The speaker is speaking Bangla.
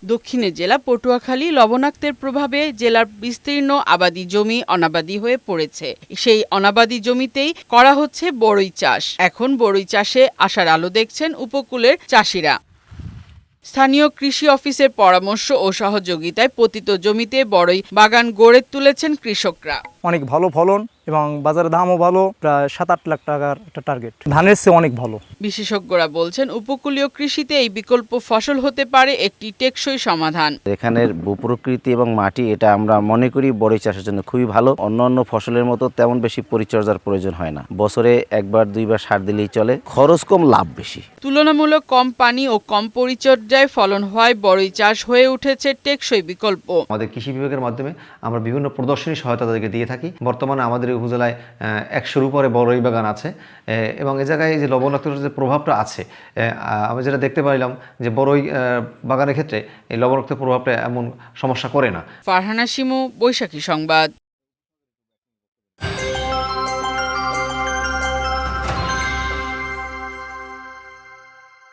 দক্ষিণের জেলা পটুয়াখালী লবণাক্তের প্রভাবে জেলার বিস্তীর্ণ আবাদি জমি অনাবাদি হয়ে পড়েছে। সেই অনাবাদি জমিতেই করা হচ্ছে বড়ই চাষ। এখন বড়ই চাষে আশার আলো দেখছেন উপকূলের চাষিরা। স্থানীয় কৃষি অফিসের পরামর্শ ও সহযোগিতায় পতিত জমিতে বড়ই বাগান গড়ে তুলেছেন কৃষকরা। অনেক ভালো ফলন এবং বাজারে দামও ভালো, প্রায় ৭-৮ লাখ টাকার একটা টার্গেট। ধানের চেয়ে অনেক ভালো। বিশেষজ্ঞরা বলছেন উপকূলীয় কৃষিতে এই বিকল্প ফসল হতে পারে একটি টেকসই সমাধান। এখানের ভূপ্রকৃতি এবং মাটি এটা আমরা মনে করি বড়ই চাষের জন্য খুবই ভালো। অন্যান্য ফসলের মতো তেমন বেশি পরিচর্যার প্রয়োজন হয় না। বছরে একবার দুইবার সার দিলেই চলে, খরচ কম লাভ বেশি। তুলনামূলক কম পানি ও কম পরিচর্যায় ফলন হয় বড়ই চাষ হয়ে উঠেছে টেকসই বিকল্প। আমাদের কৃষি বিভাগের মাধ্যমে আমরা বিভিন্ন প্রদর্শনী সহায়তা তাদেরকে দিয়ে থাকি। বর্তমানে আমাদের উপজেলায় ১০০-র উপরে বড়ই বাগান আছে এবং এ জায়গায় যে লবণাক্ততার যে প্রভাবটা আছে, আমি যেটা দেখতে পাইলাম যে বড়ই বাগানের ক্ষেত্রে এই লবণাক্ত প্রভাবটা এমন সমস্যা করে না। ফারহানা শিমু, বৈশাখী সংবাদ।